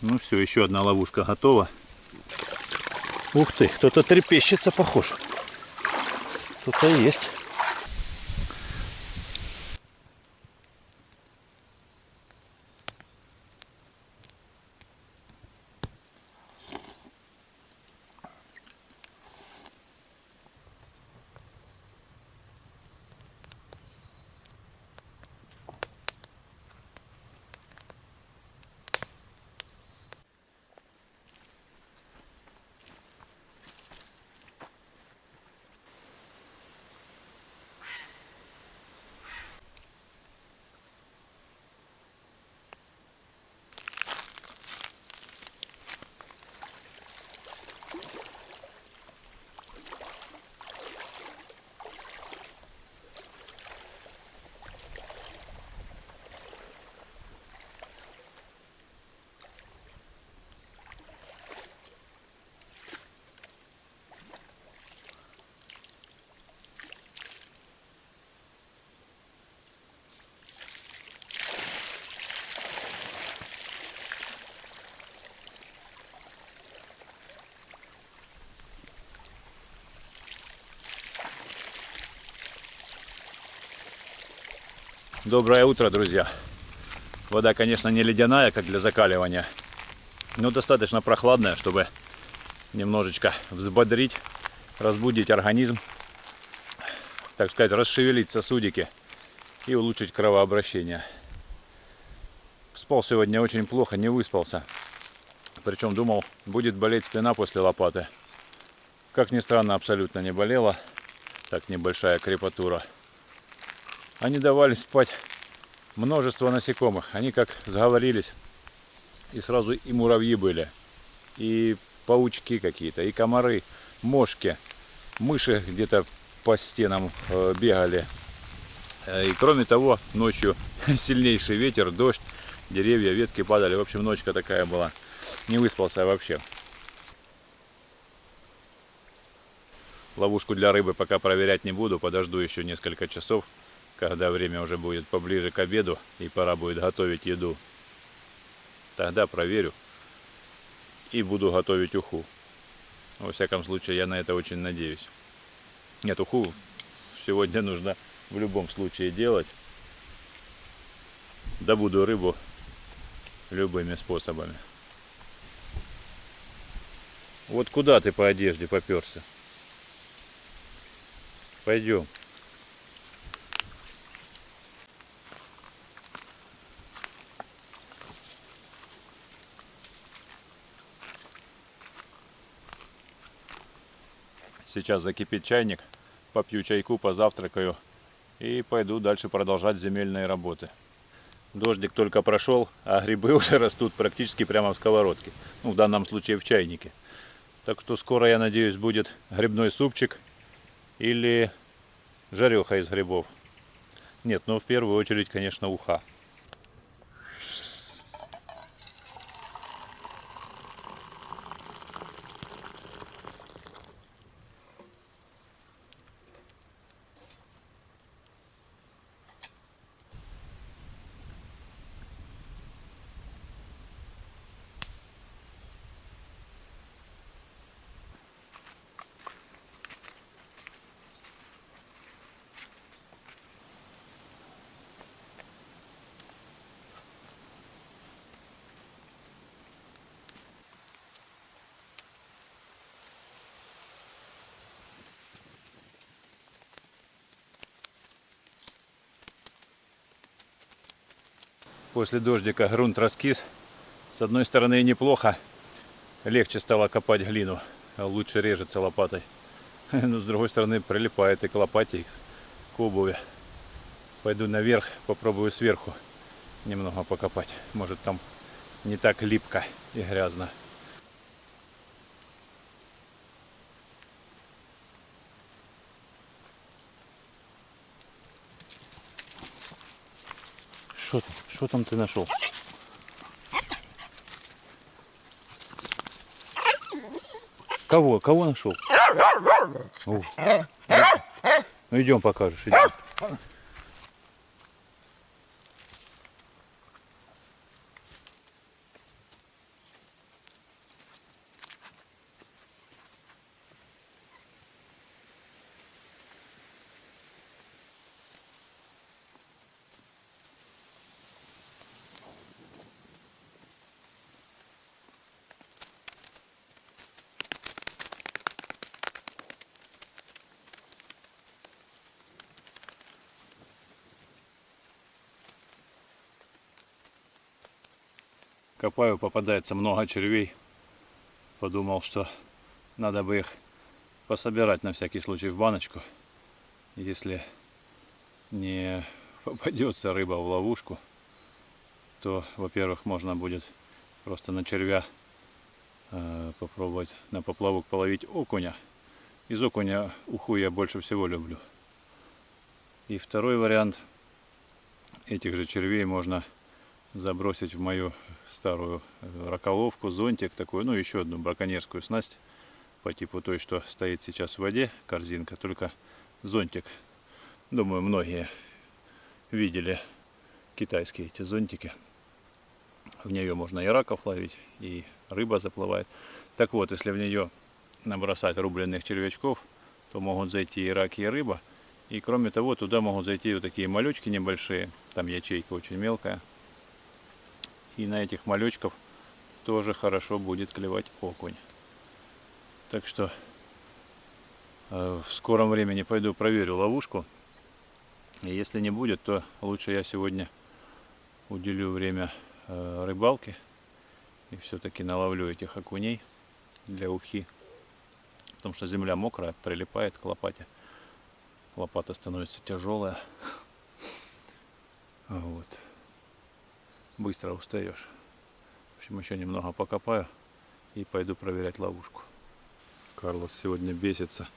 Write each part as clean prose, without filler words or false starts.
Ну все, еще одна ловушка готова. Ух ты, кто-то трепещется, похож. Кто-то есть. Доброе утро, друзья. Вода, конечно, не ледяная, как для закаливания, но достаточно прохладная, чтобы немножечко взбодрить, разбудить организм, так сказать, расшевелить сосудики и улучшить кровообращение. Спал сегодня очень плохо, не выспался. Причем думал, будет болеть спина после лопаты. Как ни странно, абсолютно не болела. Так, небольшая крепатура. А не давали спать множество насекомых. Они как сговорились. И сразу и муравьи были, и паучки какие-то, и комары, мошки, мыши где-то по стенам бегали. И кроме того, ночью сильнейший ветер, дождь, деревья, ветки падали. В общем, ночка такая была. Не выспался я вообще. Ловушку для рыбы пока проверять не буду. Подожду еще несколько часов, когда время уже будет поближе к обеду и пора будет готовить еду. Тогда проверю и буду готовить уху. Во всяком случае, я на это очень надеюсь. Нет, уху сегодня нужно в любом случае делать. Добуду рыбу любыми способами. Вот куда ты по одежде попёрся? Пойдем. Сейчас закипит чайник, попью чайку, позавтракаю и пойду дальше продолжать земельные работы. Дождик только прошел, а грибы уже растут практически прямо в сковородке. Ну, в данном случае в чайнике. Так что скоро, я надеюсь, будет грибной супчик или жареха из грибов. Нет, но в первую очередь, конечно, уха. После дождика грунт раскис. С одной стороны неплохо, легче стало копать глину, лучше режется лопатой. Но с другой стороны прилипает и к лопате, и к обуви. Пойду наверх, попробую сверху немного покопать. Может, там не так липко и грязно. Что там ты нашел? Кого? Кого нашел? Ну идем покажешь. Идем. Копаю, попадается много червей. Подумал, что надо бы их пособирать на всякий случай в баночку. Если не попадется рыба в ловушку, то, во-первых, можно будет просто на червя попробовать на поплавок половить окуня. Из окуня уху я больше всего люблю. И второй вариант. Этих же червей можно забросить в мою старую раколовку, зонтик такой, ну еще одну браконьерскую снасть по типу той, что стоит сейчас в воде, корзинка, только зонтик. Думаю, многие видели китайские эти зонтики. В нее можно и раков ловить, и рыба заплывает. Так вот, если в нее набросать рубленых червячков, то могут зайти и раки, и рыба. И кроме того, туда могут зайти вот такие малючки небольшие. Там ячейка очень мелкая. И на этих малючков тоже хорошо будет клевать окунь. Так что в скором времени пойду проверю ловушку. И если не будет, то лучше я сегодня уделю время рыбалке. И все-таки наловлю этих окуней для ухи. Потому что земля мокрая, прилипает к лопате. Лопата становится тяжелая. Вот. Быстро устаешь. В общем, еще немного покопаю и пойду проверять ловушку. Карлос сегодня бесится.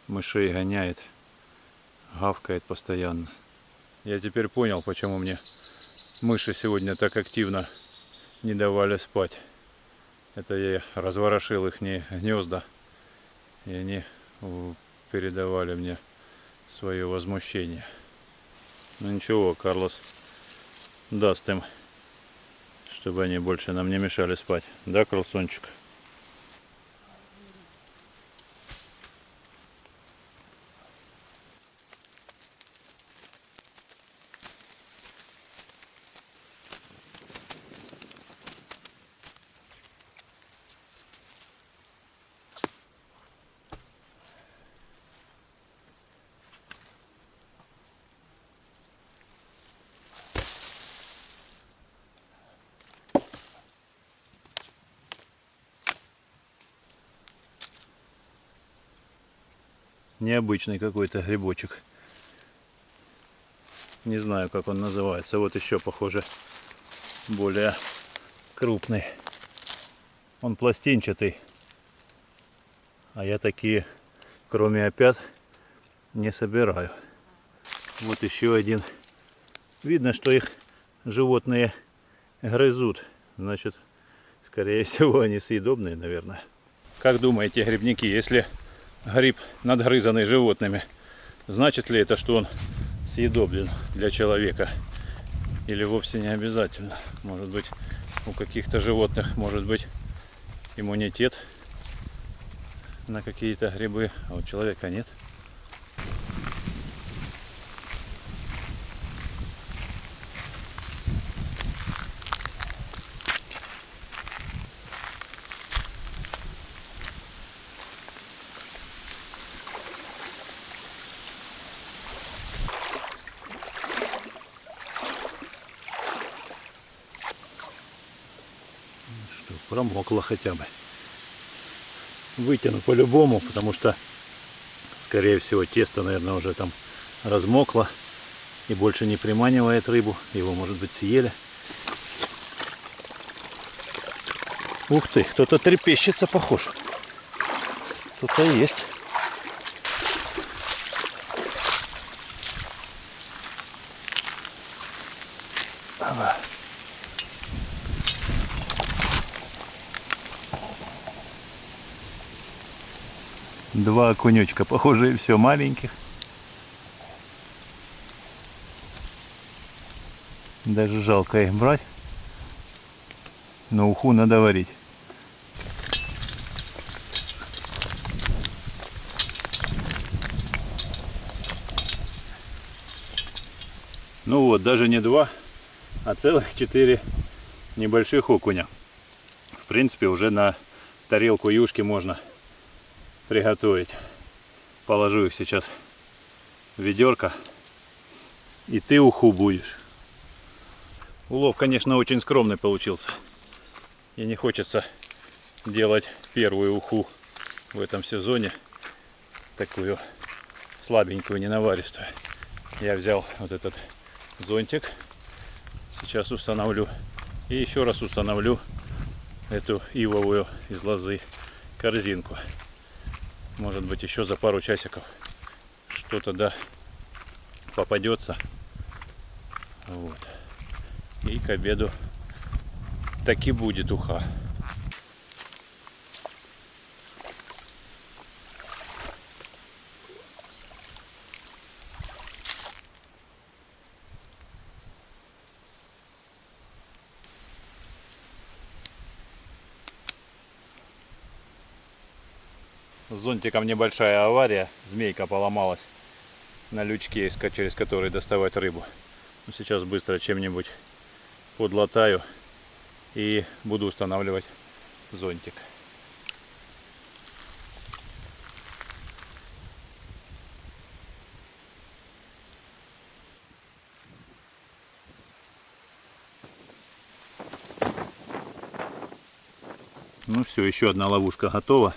Мышей гоняет. Гавкает постоянно. Я теперь понял, почему мне мыши сегодня так активно не давали спать. Это я разворошил их гнезда. И они передавали мне свое возмущение. Ну ничего, Карлос даст им, чтобы они больше нам не мешали спать. Да, Карлсончик? Необычный какой-то грибочек. Не знаю, как он называется. Вот еще, похоже, более крупный. Он пластинчатый. А я такие, кроме опят, не собираю. Вот еще один. Видно, что их животные грызут. Значит, скорее всего, они съедобные, наверное. Как думаете, грибники, если гриб надгрызанный животными, значит ли это, что он съедобен для человека? Или вовсе не обязательно? Может быть, у каких-то животных может быть иммунитет на какие-то грибы, а у человека нет. Промокло хотя бы. Вытяну по-любому, потому что, скорее всего, тесто, наверное, уже там размокло и больше не приманивает рыбу. Его, может быть, съели. Ух ты, кто-то трепещется, похож. Кто-то есть. Ага. Два окунечка, похожие, все маленьких. Даже жалко их брать. Но уху надо варить. Ну вот, даже не два, а целых 4 небольших окуня. В принципе, уже на тарелку юшки можно приготовить. Положу их сейчас в ведерко, и ты уху будешь. Улов, конечно, очень скромный получился. И не хочется делать первую уху в этом сезоне, такую слабенькую, ненаваристую. Я взял вот этот зонтик, сейчас установлю, и еще раз установлю эту ивовую из лозы корзинку. Может быть, еще за пару часиков что-то да попадется. Вот. И к обеду таки будет уха. С зонтиком небольшая авария. Змейка поломалась на лючке, через который доставать рыбу. Но сейчас быстро чем-нибудь подлатаю и буду устанавливать зонтик. Ну все, еще одна ловушка готова.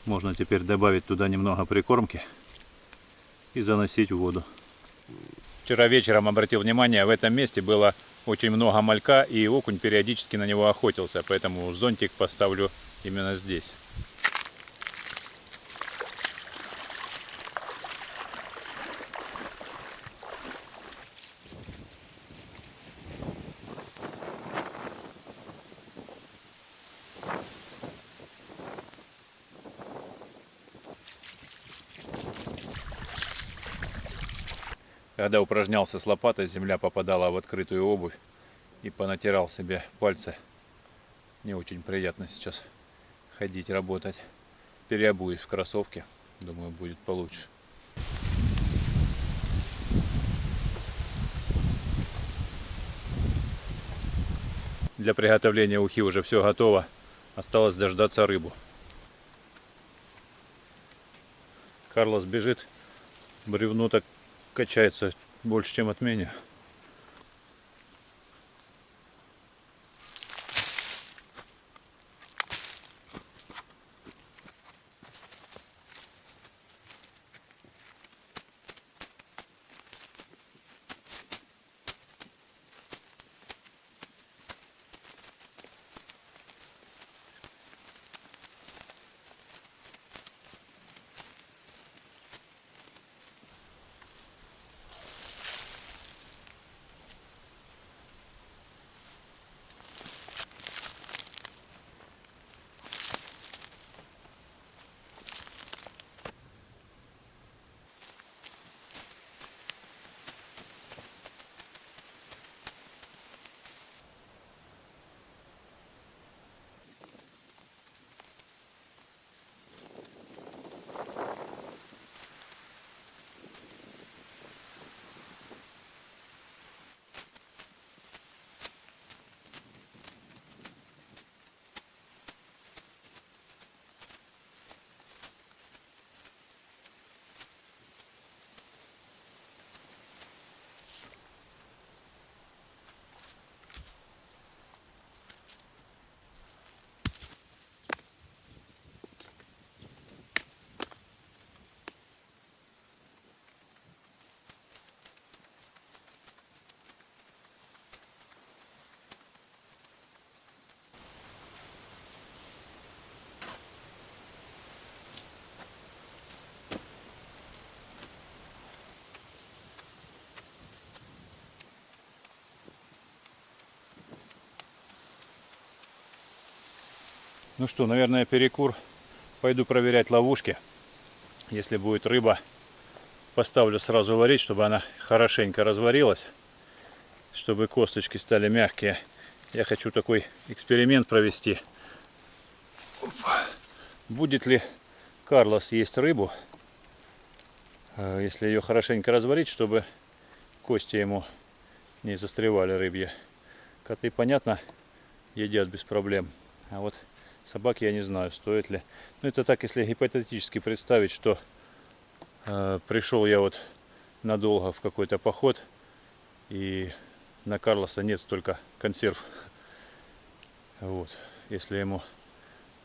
Можно теперь добавить туда немного прикормки и заносить в воду. Вчера вечером обратил внимание, в этом месте было очень много малька, и окунь периодически на него охотился, поэтому зонтик поставлю именно здесь. Когда упражнялся с лопатой, земля попадала в открытую обувь и понатирал себе пальцы. Не очень приятно сейчас ходить, работать. Переобуюсь в кроссовки, думаю, будет получше. Для приготовления ухи уже все готово. Осталось дождаться рыбу. Карлос бежит, бревно так качается больше, чем от меня. Ну что, наверное, перекур. Пойду проверять ловушки. Если будет рыба, поставлю сразу варить, чтобы она хорошенько разварилась, чтобы косточки стали мягкие. Я хочу такой эксперимент провести. Будет ли Карлос есть рыбу, если ее хорошенько разварить, чтобы кости ему не застревали рыбьи. Коты, понятно, едят без проблем. А вот собаки я не знаю, стоит ли. Ну это так, если гипотетически представить, что пришел я вот надолго в какой-то поход, и на Карлоса нет столько консерв, Вот. Если ему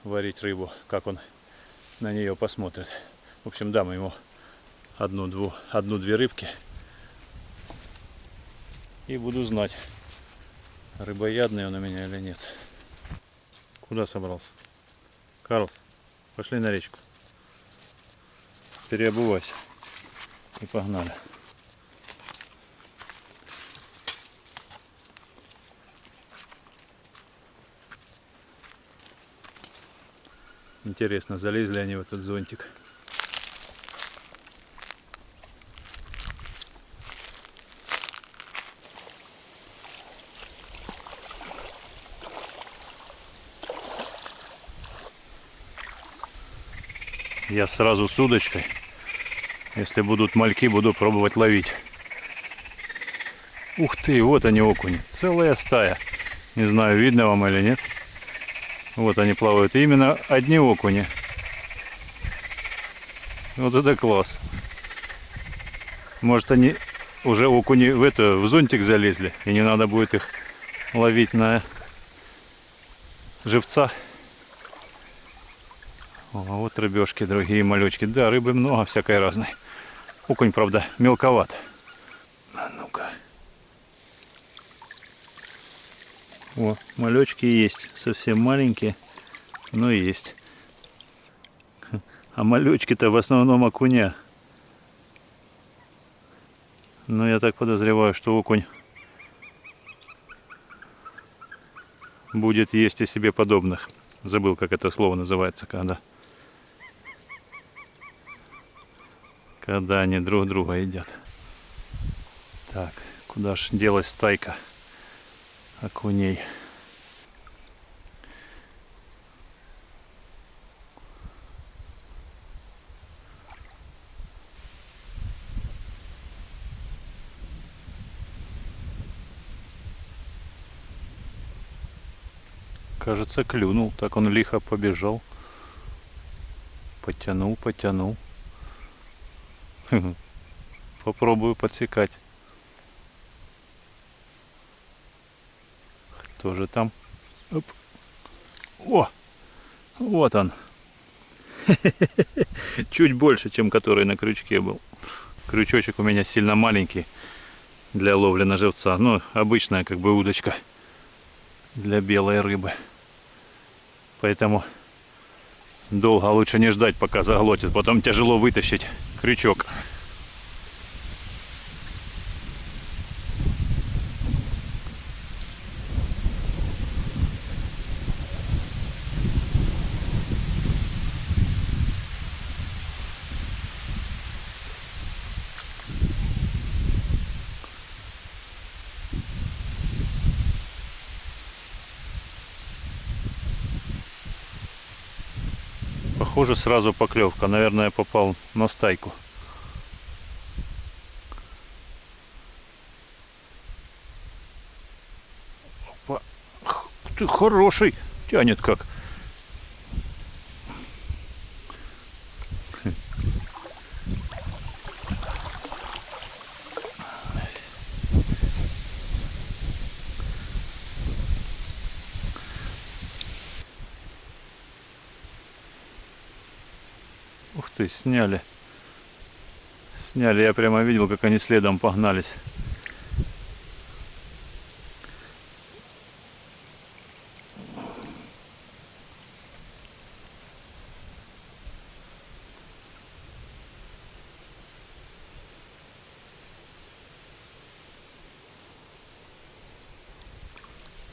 варить рыбу, как он на нее посмотрит. В общем, дам ему одну-две рыбки. И буду знать, рыбоядный он у меня или нет. Куда собрался? Карлс, пошли на речку. Переобувайся. И погнали. Интересно, залезли они в этот зонтик. Я сразу с удочкой. Если будут мальки, буду пробовать ловить. Ух ты, вот они окуни. Целая стая. Не знаю, видно вам или нет. Вот они плавают. И именно одни окуни. Вот это класс. Может, они уже окуни в зонтик залезли. И не надо будет их ловить на живца. О, вот рыбешки, другие малечки. Да, рыбы много всякой разной. Окунь, правда, мелковат. А ну-ка. О, малечки есть. Совсем маленькие, но есть. А малечки-то в основном окуня. Но я так подозреваю, что окунь будет есть и себе подобных. Забыл, как это слово называется, когда они друг друга едят. Так, куда ж делась стайка окуней? Кажется, клюнул. Так он лихо побежал. Потянул. Попробую подсекать. Кто же там? Оп. О! Вот он. Чуть больше, чем который на крючке был. Крючочек у меня сильно маленький для ловли на живца. Ну, обычная как бы удочка для белой рыбы. Поэтому долго лучше не ждать, пока заглотит. Потом тяжело вытащить крючок. Похоже, сразу поклевка. Наверное, попал на стайку. Опа. Ты хороший. Тянет как. Ух ты, сняли. Сняли, я прямо видел, как они следом погнались.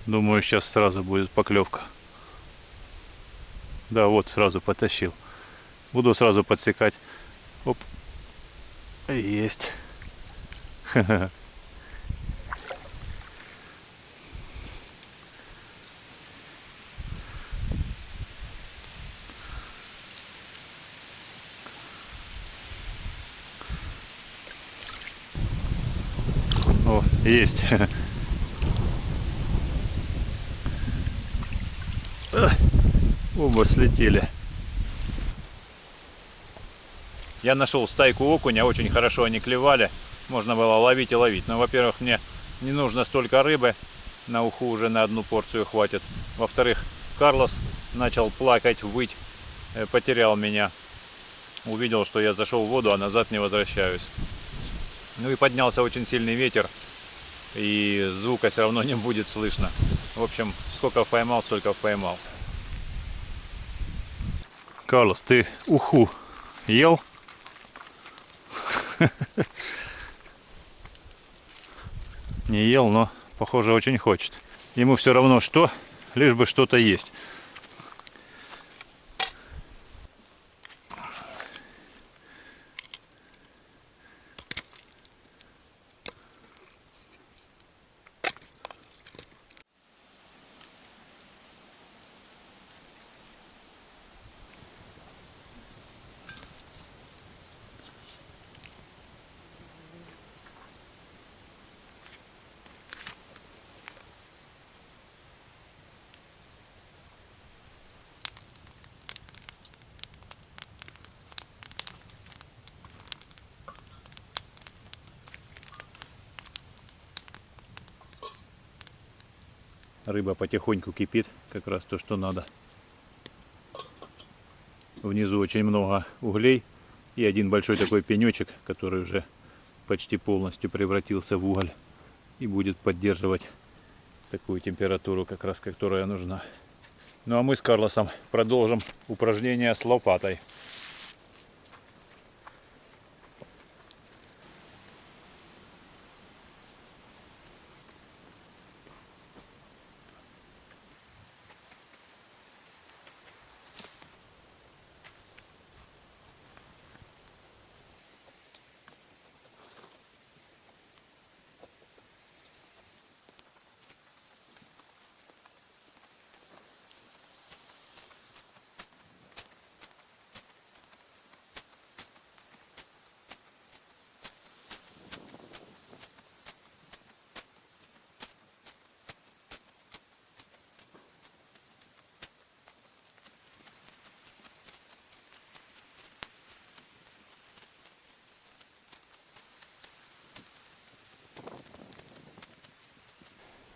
Думаю, сейчас сразу будет поклевка. Да, вот сразу потащил. Буду сразу подсекать. Оп. Есть. О, есть. Оба слетели. Я нашел стайку окуня, очень хорошо они клевали. Можно было ловить и ловить. Но, во-первых, мне не нужно столько рыбы. На уху уже на одну порцию хватит. Во-вторых, Карлос начал плакать, выть, потерял меня. Увидел, что я зашел в воду, а назад не возвращаюсь. Ну и поднялся очень сильный ветер, и звука все равно не будет слышно. В общем, сколько поймал, столько поймал. Карлос, ты уху ел? Не ел, но, похоже, очень хочет. Ему все равно что, лишь бы что-то есть. Рыба потихоньку кипит, как раз то, что надо. Внизу очень много углей и один большой такой пенечек, который уже почти полностью превратился в уголь и будет поддерживать такую температуру, как раз которая нужна. Ну а мы с Карлосом продолжим упражнения с лопатой.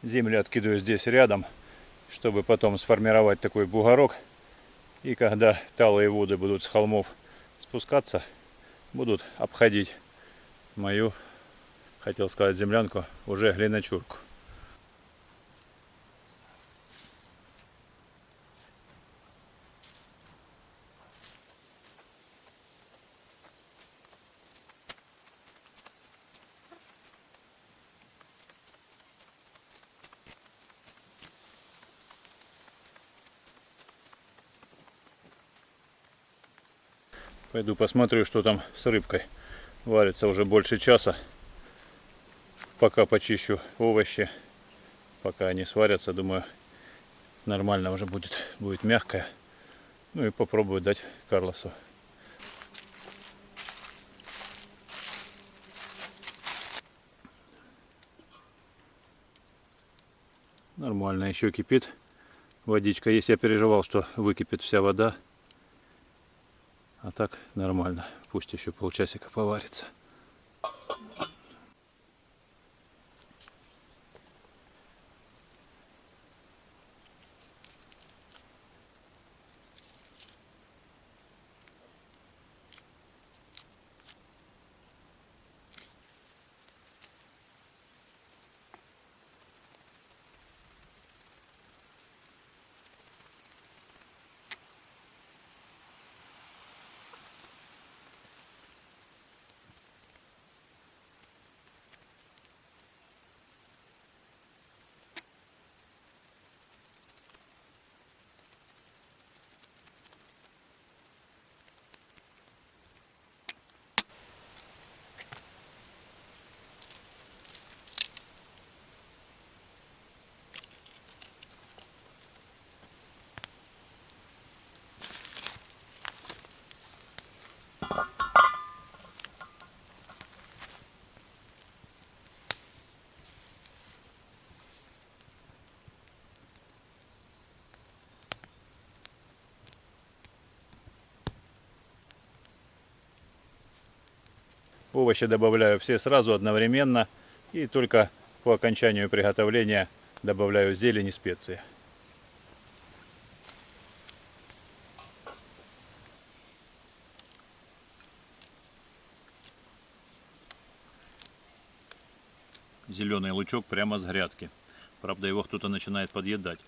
Землю откидываю здесь рядом, чтобы потом сформировать такой бугорок. И когда талые воды будут с холмов спускаться, будут обходить мою, хотел сказать, землянку, уже глиночурку. Пойду посмотрю, что там с рыбкой. Варится уже больше часа. Пока почищу овощи. Пока они сварятся, думаю, нормально уже будет мягкая. Ну и попробую дать Карлосу. Нормально еще кипит водичка. Если я переживал, что выкипит вся вода. А так нормально. Пусть еще полчасика поварится. Овощи добавляю все сразу одновременно. И только по окончанию приготовления добавляю зелень и специи. зеленый лучок прямо с грядки. Правда, его кто-то начинает подъедать.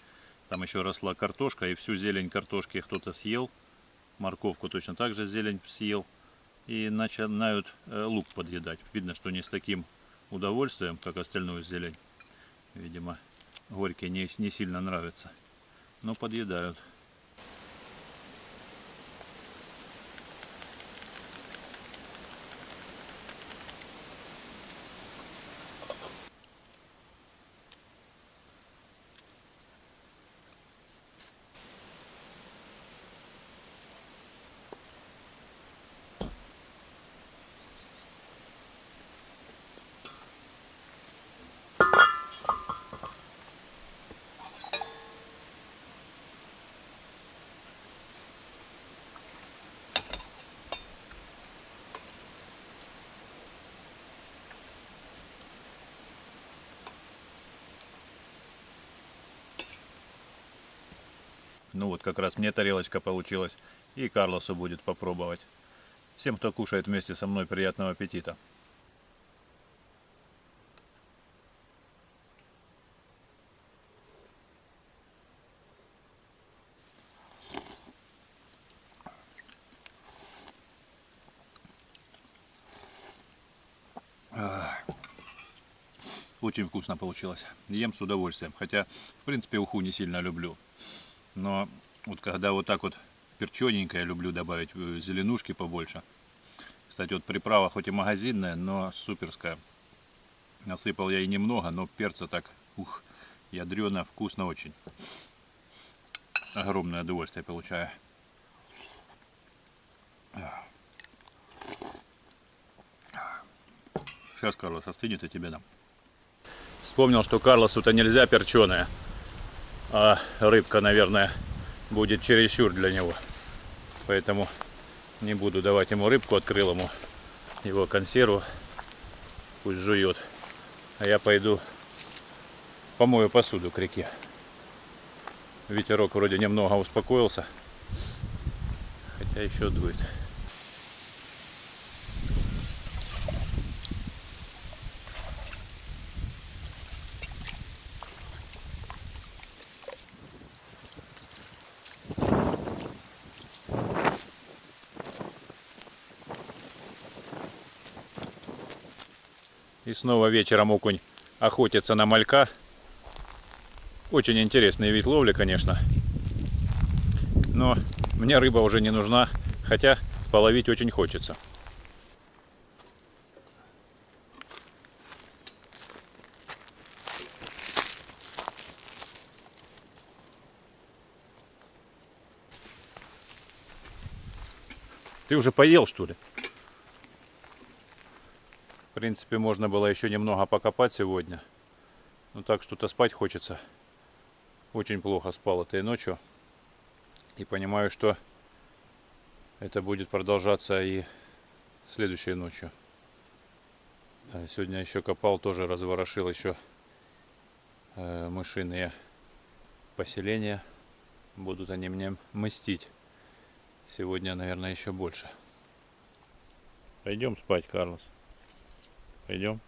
Там еще росла картошка, и всю зелень картошки кто-то съел. Морковку точно так же зелень съел. И начинают лук подъедать. Видно, что не с таким удовольствием, как остальную зелень. Видимо, горький не сильно нравится. Но подъедают. Ну вот как раз мне тарелочка получилась. И Карлосу будет попробовать. Всем, кто кушает вместе со мной, приятного аппетита. Очень вкусно получилось. Ем с удовольствием. Хотя, в принципе, уху не сильно люблю. Но вот когда вот так вот перчененько, я люблю добавить зеленушки побольше. Кстати, вот приправа хоть и магазинная, но суперская. Насыпал я и немного, но перца так, ядрено, вкусно очень. Огромное удовольствие получаю. Сейчас, Карлос, остынет и тебе дам. Вспомнил, что Карлосу-то нельзя перченое. А рыбка, наверное, будет чересчур для него. Поэтому не буду давать ему рыбку, открыл ему его консерву. Пусть жует. А я пойду помою посуду к реке. Ветерок вроде немного успокоился. Хотя еще дует. И снова вечером окунь охотится на малька. Очень интересный вид ловли, конечно. Но мне рыба уже не нужна, хотя половить очень хочется. Ты уже поел, что ли? В принципе, можно было еще немного покопать сегодня. Но так что-то спать хочется. Очень плохо спал этой ночью. И понимаю, что это будет продолжаться и следующей ночью. Сегодня еще копал, тоже разворошил еще мышиные поселения. Будут они мне мстить. Сегодня, наверное, еще больше. Пойдем спать, Карлос. Пойдем.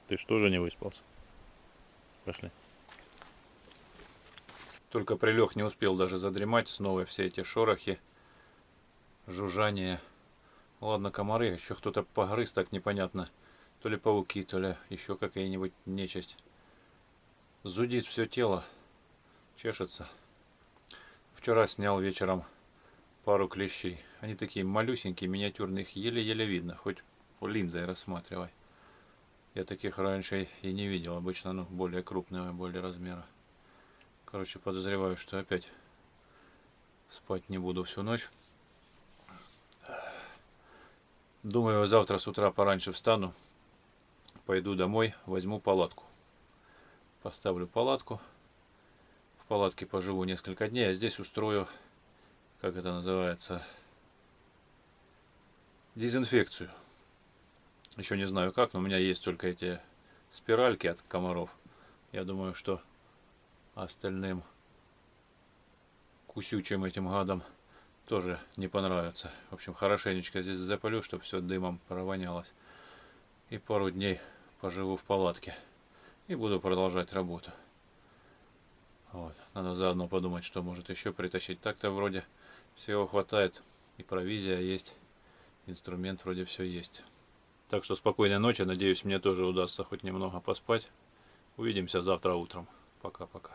Ты что же не выспался? Пошли. Только прилег, не успел даже задремать. Снова все эти шорохи, жужжание. Ладно, комары, еще кто-то погрыз, так непонятно. То ли пауки, то ли еще какая-нибудь нечисть. Зудит все тело, чешется. Вчера снял вечером пару клещей. Они такие малюсенькие, миниатюрные, их еле-еле видно. Хоть линзой рассматривай. Я таких раньше и не видел. Обычно, ну, более крупного, более размера. Короче, подозреваю, что опять спать не буду всю ночь. Думаю, завтра с утра пораньше встану. Пойду домой, возьму палатку. Поставлю палатку. В палатке поживу несколько дней, а здесь устрою, как это называется, дезинфекцию. Еще не знаю как, но у меня есть только эти спиральки от комаров. Я думаю, что остальным кусючим этим гадам тоже не понравится. В общем, хорошенечко здесь запалю, чтобы все дымом провонялось. И пару дней поживу в палатке и буду продолжать работу. Вот. Надо заодно подумать, что может еще притащить. Так-то вроде всего хватает. И провизия есть, инструмент вроде все есть. Так что спокойной ночи. Надеюсь, мне тоже удастся хоть немного поспать. Увидимся завтра утром. Пока-пока.